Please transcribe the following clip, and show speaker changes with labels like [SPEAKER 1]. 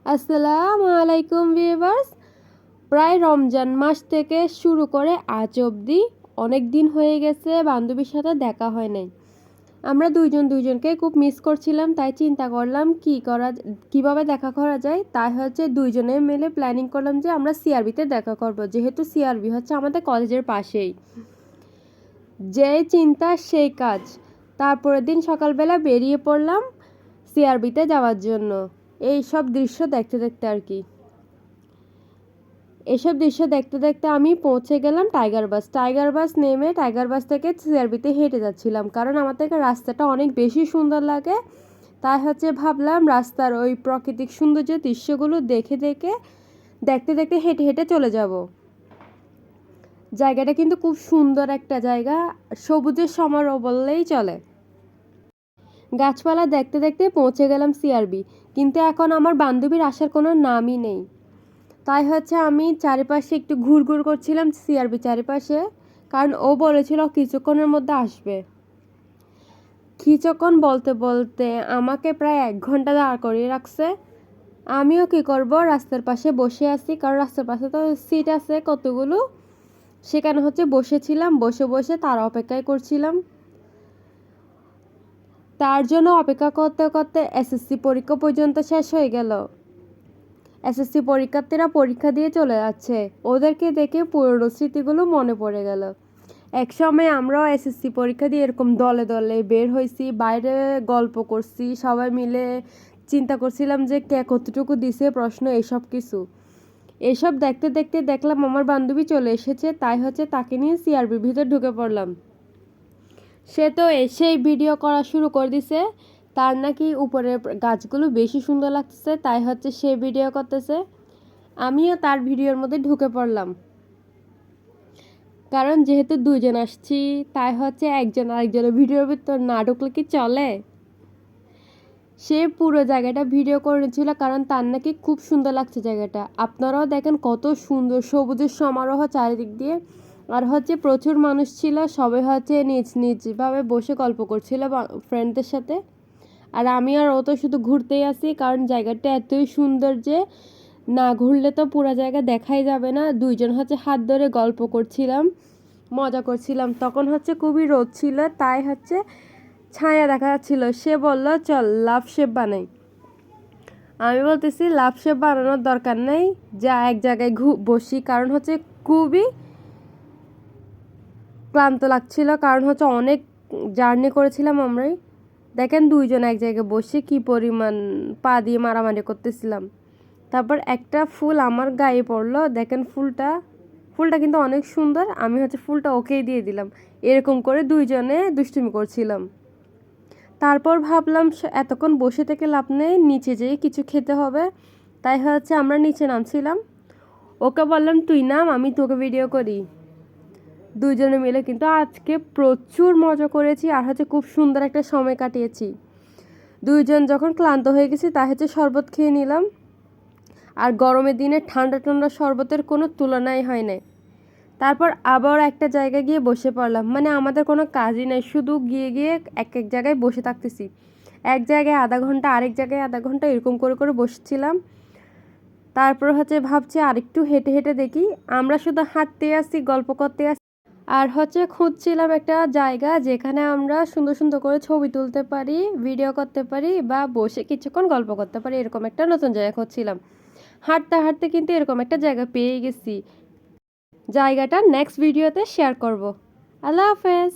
[SPEAKER 1] আসসালামু আলাইকুম ভিউয়ার্স। প্রায় রমজান মাস থেকে শুরু করে আজ অবধি অনেক দিন হয়ে গেছে বান্ধবীর সাথে দেখা হয় নাই। আমরা দুইজনকে খুব মিস করছিলাম, তাই চিন্তা করলাম কিভাবে দেখা করা যায়। তাই হচ্ছে দুইজনে মিলে প্ল্যানিং করলাম যে আমরা সিআরবিতে দেখা করব, যেহেতু সিআরবি হচ্ছে আমাদের কলেজের পাশেই। যেই চিন্তা সেই কাজ। তারপরের দিন সকালবেলা বেরিয়ে পড়লাম সিআরবিতে যাওয়ার জন্য। এইসব দৃশ্য দেখতে দেখতে আর কি এসব দৃশ্য দেখতে দেখতে আমি পৌঁছে গেলাম টাইগার বাস নেমে টাইগার বাস থেকে সিআরবিতে হেঁটে যাচ্ছিলাম, কারণ আমার থেকে রাস্তাটা অনেক বেশি সুন্দর লাগে। তাই হচ্ছে ভাবলাম রাস্তার ওই প্রাকৃতিক সৌন্দর্য দৃশ্যগুলো দেখতে দেখতে হেঁটে হেঁটে চলে যাব। জায়গাটা কিন্তু খুব সুন্দর একটা জায়গা, সবুজের সমারোহ বললেই চলে। গাছপালা দেখতে দেখতে পৌঁছে গেলাম সিআরবি, কিন্তু এখন আমার বান্ধবীর আসার কোনো নামই নেই। তাই হচ্ছে আমি চারিপাশে একটু ঘুরঘুর করছিলাম সিআরবি চারিপাশে, কারণ ও বলেছিল কিছুক্ষণের মধ্যে আসবে। কিছুক্ষণ বলতে বলতে আমাকে প্রায় 1 ঘন্টা দাঁড় করিয়ে রাখছে। আমিও কি করব, রাস্তার পাশে বসে আছি, কারণ রাস্তার পাশে তো সিট আছে কতগুলো, সেখানে হচ্ছে বসেছিলাম। বসে বসে তার অপেক্ষায় করছিলাম। তার জন্য অপেক্ষা করতে করতে এসএসসি পরীক্ষা পর্যন্ত শেষ হয়ে গেল। এসএসসি পরীক্ষার্থীরা পরীক্ষা দিয়ে চলে যাচ্ছে, ওদেরকে দেখে পুরনো স্মৃতিগুলো মনে পড়ে গেল। একসময় আমরাও এসএসসি পরীক্ষা দিয়ে এরকম দলে দলে বের হয়েছি, বাইরে গল্প করছি, সবাই মিলে চিন্তা করছিলাম যে কে কতটুকু দিছে প্রশ্ন, এসব দেখতে দেখতে দেখলাম আমার বান্ধবী চলে এসেছে। তাই হচ্ছে তাকে নিয়ে সিআরবির ভিতর ঢুকে পড়লাম। সে তো এসেই ভিডিও করা শুরু করে দিছে। তার নাকি উপরের গাছগুলো বেশি সুন্দর লাগতেছে, তাই হচ্ছে সে ভিডিও করতেছে। আমিও তার ভিডিওর মধ্যে ঢুকে পড়লাম, কারণ যেহেতু দুজন আসছি, তাই হচ্ছে একজন আরেকজনের ভিডিওর ভিতর না ঢুকলে কি চলে। সে পুরো জায়গাটা ভিডিও করেছিল, কারণ তার নাকি খুব সুন্দর লাগছে জায়গাটা। আপনারাও দেখেন কত সুন্দর সবুজের সমারোহ চারিদিক দিয়ে। আর হচ্ছে প্রচুর মানুষ ছিল, সবাই হচ্ছে নিজ নিজভাবে বসে গল্প করছিল ফ্রেন্ডদের সাথে। আর আমি আর ও তো শুধু ঘুরতেই আসি, কারণ জায়গাটা এতই সুন্দর যে না ঘুরলে তো পুরো জায়গা দেখাই যাবে না। দুইজন হচ্ছে হাত ধরে গল্প করছিলাম, মজা করছিলাম। তখন হচ্ছে খুবই রোদ ছিল, তাই হচ্ছে ছায়া দেখা যাচ্ছিল। সে বলল চল লাভ শেপ বানাই। আমি বলতেছি লাভ শেপ বানানোর দরকার নেই, যা এক জায়গায় বসি, কারণ হচ্ছে খুবই ক্লান্ত লাগছিল, কারণ হচ্ছে অনেক জার্নি করেছিলাম আমরাই। দেখেন দুইজন এক জায়গায় বসে কি পরিমাণ পা দিয়ে মারামারি করতেছিলাম। তারপর একটা ফুল আমার গায়ে পড়লো, দেখেন ফুলটা কিন্তু অনেক সুন্দর। আমি হচ্ছে ফুলটা ওকেই দিয়ে দিলাম। এরকম করে দুইজনে দুষ্টুমি করছিলাম। তারপর ভাবলাম এতক্ষণ বসে থেকে লাভ নেই, নিচে যেয়ে কিছু খেতে হবে। তাই হচ্ছে আমরা নিচে নামছিলাম। ওকে বললাম তুই নাম, আমি তোকে ভিডিও করি। দুইজনে মিলে কিন্তু আজকে প্রচুর মজা করেছি, আর হচ্ছে খুব সুন্দর একটা সময় কাটিয়েছি। দুইজন যখন ক্লান্ত হয়ে গেছি, তাই হচ্ছে শরবত খেয়ে নিলাম। আর গরমের দিনে ঠান্ডা ঠান্ডা শরবতের কোনো তুলনাই হয় না। তারপর আবার একটা জায়গায় গিয়ে বসে পড়লাম, মানে আমাদের কোনো কাজই নেই, শুধু গিয়ে গিয়ে এক এক জায়গায় বসে থাকতেছি। এক জায়গায় আধা ঘন্টা, আরেক জায়গায় আধা ঘন্টা, এরকম করে করে বসছিলাম। তারপর হচ্ছে ভাবছি আরেকটু হেঁটে হেঁটে দেখি। আমরা শুধু হাঁটতে আসি, গল্প করতে আসি, আর হচ্ছে খুঁজছিলাম একটা জায়গা যেখানে আমরা সুন্দর সুন্দর করে ছবি তুলতে পারি, ভিডিও করতে পারি, বা বসে কিছুক্ষণ গল্প করতে পারি। এরকম একটা নতুন জায়গা খুঁজছিলাম। হাঁটতে হাঁটতে কিন্তু এরকম একটা জায়গা পেয়ে গেছি। জায়গাটা নেক্সট ভিডিওতে শেয়ার করব। আল্লাহ হাফেজ।